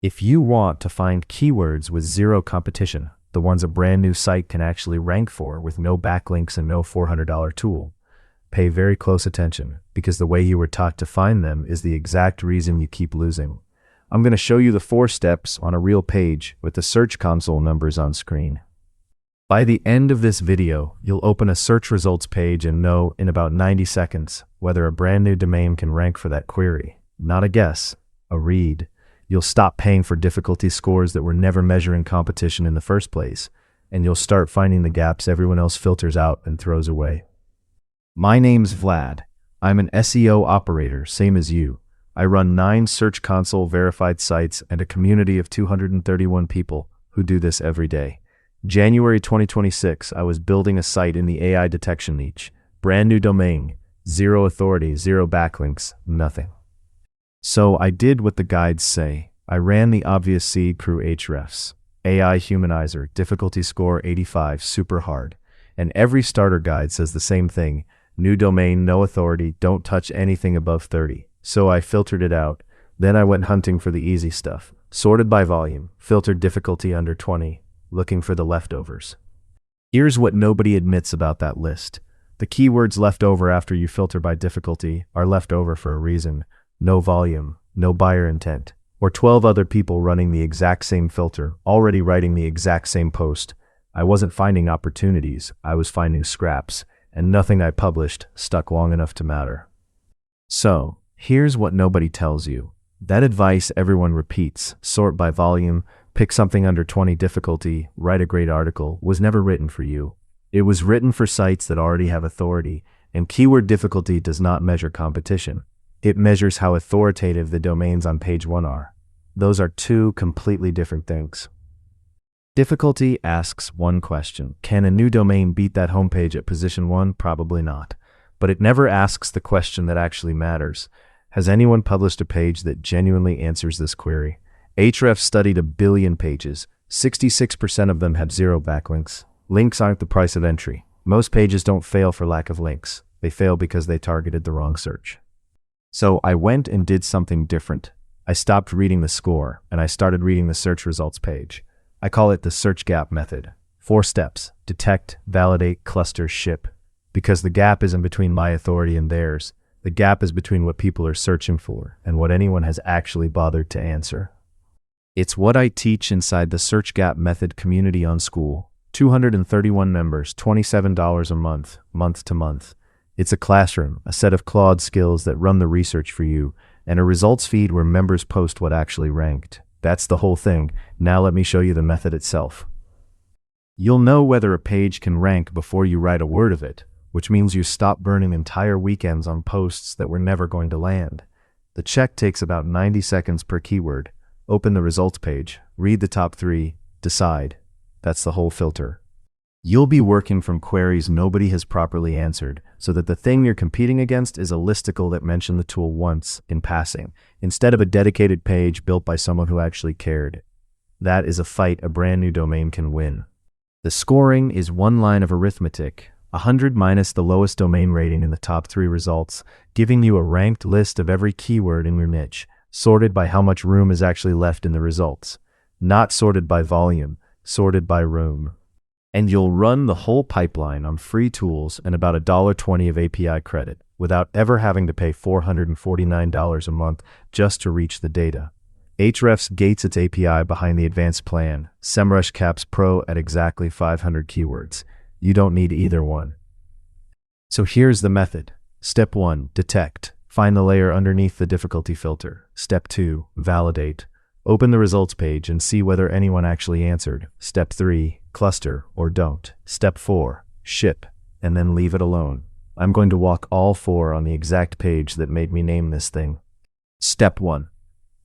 If you want to find keywords with zero competition, the ones a brand new site can actually rank for with no backlinks and no $400 tool, pay very close attention, because the way you were taught to find them is the exact reason you keep losing. I'm going to show you the 4 steps on a real page with the Search Console numbers on screen. By the end of this video, you'll open a search results page and know in about 90 seconds whether a brand new domain can rank for that query. Not a guess, a read. You'll stop paying for difficulty scores that were never measuring competition in the first place, and you'll start finding the gaps everyone else filters out and throws away. My name's Vlad. I'm an SEO operator, same as you. I run 9 Search Console verified sites and a community of 231 people who do this every day. January 2026, I was building a site in the AI detection niche. Brand new domain, 0 authority, 0 backlinks, nothing. So I did what the guides say. I ran the obvious seed crew Hrefs, AI humanizer, difficulty score 85, super hard. And every starter guide says the same thing. New domain, no authority, don't touch anything above 30. So I filtered it out. Then I went hunting for the easy stuff. Sorted by volume, filtered difficulty under 20, looking for the leftovers. Here's what nobody admits about that list. The keywords left over after you filter by difficulty are left over for a reason. No volume, no buyer intent, or 12 other people running the exact same filter, already writing the exact same post. I wasn't finding opportunities, I was finding scraps, and nothing I published stuck long enough to matter. So, here's what nobody tells you. That advice everyone repeats, sort by volume, pick something under 20 difficulty, write a great article, was never written for you. It was written for sites that already have authority, and keyword difficulty does not measure competition. It measures how authoritative the domains on page 1 are. Those are 2 completely different things. Difficulty asks one question. Can a new domain beat that homepage at position 1? Probably not. But it never asks the question that actually matters. Has anyone published a page that genuinely answers this query? Ahrefs studied 1 billion pages. 66% of them had 0 backlinks. Links aren't the price of entry. Most pages don't fail for lack of links. They fail because they targeted the wrong search. So I went and did something different. I stopped reading the score, and I started reading the search results page. I call it the search gap method. 4 steps: detect, validate, cluster, ship. Because the gap isn't between my authority and theirs. The gap is between what people are searching for and what anyone has actually bothered to answer. It's what I teach inside the search gap method community on School. 231 members, $27 a month, month to month. It's a classroom, a set of Claude skills that run the research for you, and a results feed where members post what actually ranked. That's the whole thing. Now let me show you the method itself. You'll know whether a page can rank before you write a word of it, which means you stop burning entire weekends on posts that were never going to land. The check takes about 90 seconds per keyword. Open the results page, read the top 3, decide. That's the whole filter. You'll be working from queries nobody has properly answered, so that the thing you're competing against is a listicle that mentioned the tool once in passing, instead of a dedicated page built by someone who actually cared. That is a fight a brand new domain can win. The scoring is 1 line of arithmetic, 100 minus the lowest domain rating in the top 3 results, giving you a ranked list of every keyword in your niche, sorted by how much room is actually left in the results. Not sorted by volume, sorted by room. And you'll run the whole pipeline on free tools and about $1.20 of API credit, without ever having to pay $449 a month just to reach the data. Ahrefs gates its API behind the advanced plan. SEMrush caps Pro at exactly 500 keywords. You don't need either one. So here's the method. Step 1, detect. Find the layer underneath the difficulty filter. Step 2, validate. Open the results page and see whether anyone actually answered. Step 3, cluster or don't. Step 4, ship, and then leave it alone. I'm going to walk all 4 on the exact page that made me name this thing. Step 1,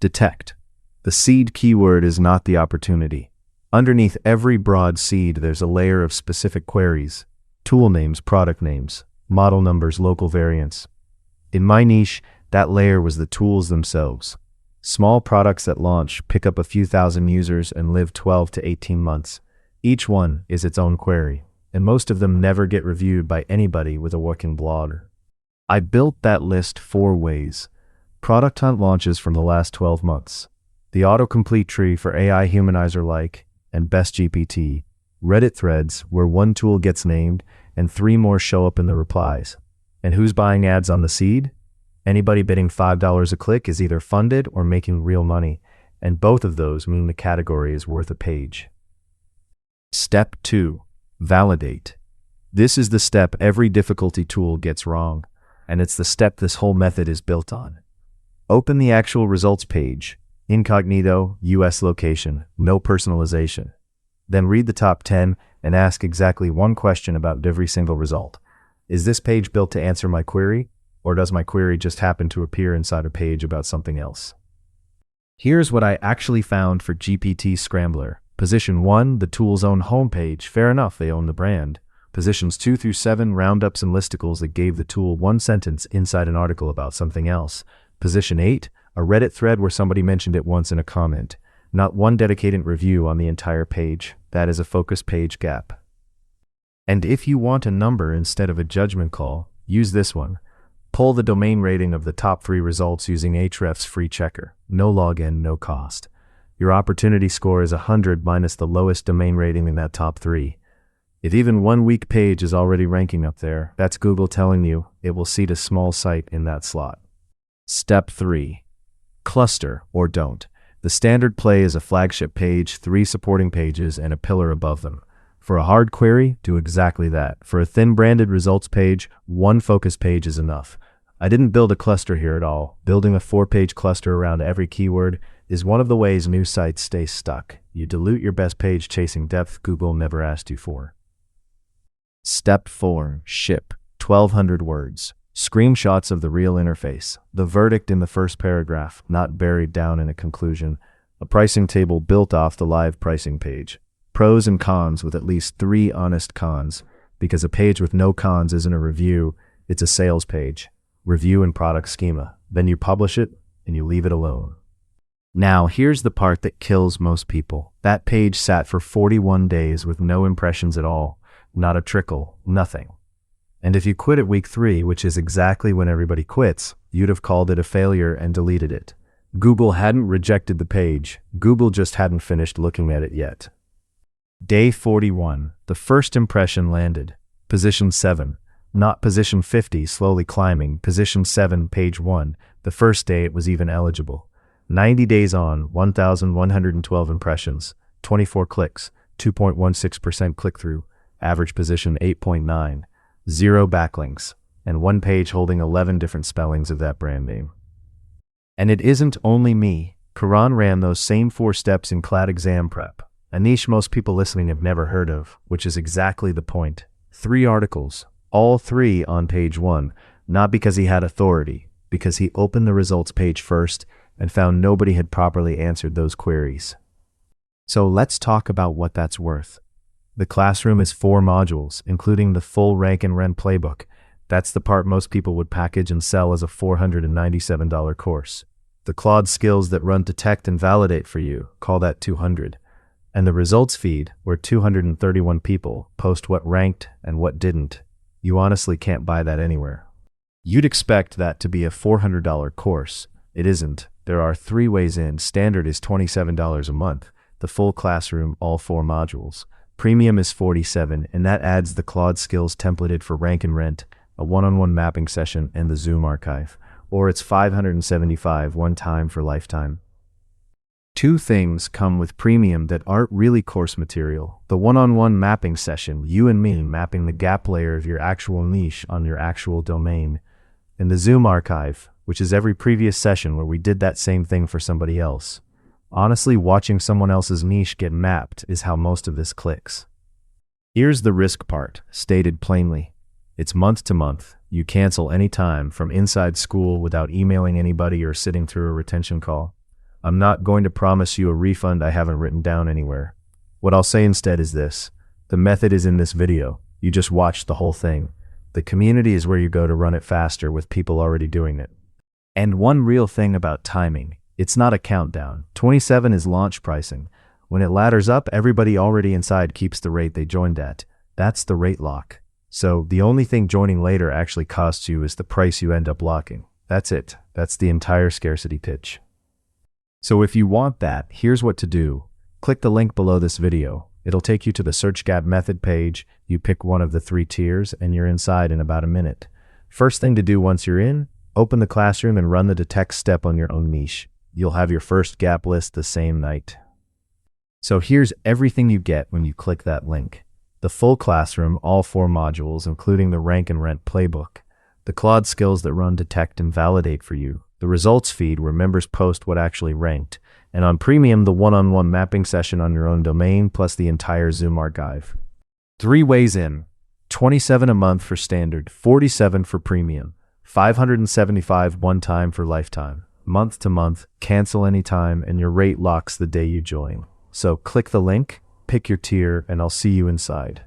detect. The seed keyword is not the opportunity. Underneath every broad seed, there's a layer of specific queries, tool names, product names, model numbers, local variants. In my niche, that layer was the tools themselves. Small products at launch pick up a few thousand users and live 12 to 18 months. Each one is its own query, and most of them never get reviewed by anybody with a working blog. I built that list 4 ways. Product hunt launches from the last 12 months. the autocomplete tree for AI humanizer like, and best GPT, Reddit threads where one tool gets named and 3 more show up in the replies. And who's buying ads on the seed? Anybody bidding $5 a click is either funded or making real money, and both of those mean the category is worth a page. Step 2. Validate. This is the step every difficulty tool gets wrong, and it's the step this whole method is built on. Open the actual results page, incognito, US location, no personalization. Then read the top 10 and ask exactly one question about every single result. Is this page built to answer my query, or does my query just happen to appear inside a page about something else? Here's what I actually found for GPT Scrambler. Position 1, the tool's own homepage. Fair enough, they own the brand. Positions 2 through 7, roundups and listicles that gave the tool one sentence inside an article about something else. Position 8, a Reddit thread where somebody mentioned it once in a comment. Not one dedicated review on the entire page. That is a focus page gap. And if you want a number instead of a judgment call, use this one. Pull the domain rating of the top 3 results using Ahrefs free checker. No login, no cost. Your opportunity score is 100 minus the lowest domain rating in that top 3. If even one weak page is already ranking up there, that's Google telling you it will seat a small site in that slot. Step 3. Cluster or don't. The standard play is a flagship page, 3 supporting pages, and a pillar above them. For a hard query, do exactly that. For a thin branded results page, 1 focus page is enough. I didn't build a cluster here at all. Building a 4-page cluster around every keyword is one of the ways new sites stay stuck. You dilute your best page chasing depth Google never asked you for. Step 4. Ship. 1,200 words. Screenshots of the real interface. The verdict in the first paragraph, not buried down in a conclusion. A pricing table built off the live pricing page. Pros and cons with at least 3 honest cons, because a page with no cons isn't a review, it's a sales page. Review and product schema. Then you publish it, and you leave it alone. Now, here's the part that kills most people. That page sat for 41 days with no impressions at all. Not a trickle, nothing. And if you quit at week 3, which is exactly when everybody quits, you'd have called it a failure and deleted it. Google hadn't rejected the page. Google just hadn't finished looking at it yet. Day 41. The first impression landed. Position 7. Not position 50, slowly climbing. Position 7, page 1. The first day it was even eligible. 90 days on, 1,112 impressions. 24 clicks. 2.16% click-through. Average position 8.9. 0 backlinks. And 1 page holding 11 different spellings of that brand name. And it isn't only me. Karan ran those same 4 steps in CLAD exam prep. A niche most people listening have never heard of, which is exactly the point. 3 articles, all 3 on page 1, not because he had authority, because he opened the results page first and found nobody had properly answered those queries. So let's talk about what that's worth. The classroom is 4 modules, including the full rank and rent playbook. That's the part most people would package and sell as a $497 course. The Claude skills that run detect and validate for you, call that $200. And the results feed, where 231 people post what ranked and what didn't. You honestly can't buy that anywhere. You'd expect that to be a $400 course. It isn't. There are 3 ways in. Standard is $27 a month. The full classroom, all 4 modules. Premium is $47, and that adds the Claude skills templated for rank and rent, a one-on-one mapping session, and the Zoom archive. Or it's $575 one time for lifetime. 2 things come with premium that aren't really course material. The one-on-one mapping session, you and me mapping the gap layer of your actual niche on your actual domain. And the Zoom archive, which is every previous session where we did that same thing for somebody else. Honestly, watching someone else's niche get mapped is how most of this clicks. Here's the risk part, stated plainly. It's month to month. You cancel any time from inside school without emailing anybody or sitting through a retention call. I'm not going to promise you a refund I haven't written down anywhere. What I'll say instead is this. The method is in this video. You just watched the whole thing. The community is where you go to run it faster with people already doing it. And one real thing about timing. It's not a countdown. 27 is launch pricing. When it ladders up, everybody already inside keeps the rate they joined at. That's the rate lock. So the only thing joining later actually costs you is the price you end up locking. That's it. That's the entire scarcity pitch. So if you want that, here's what to do. Click the link below this video. It'll take you to the search gap method page. You pick one of the 3 tiers and you're inside in about a minute. First thing to do once you're in, open the classroom and run the detect step on your own niche. You'll have your first gap list the same night. So here's everything you get when you click that link. The full classroom, all 4 modules, including the rank and rent playbook. The Claude skills that run, detect, and validate for you. The results feed where members post what actually ranked. And on Premium, the one-on-one mapping session on your own domain, plus the entire Zoom archive. 3 ways in. $27 a month for standard, $47 for Premium, $575 one time for lifetime. Month to month, cancel anytime, and your rate locks the day you join. So click the link, pick your tier, and I'll see you inside.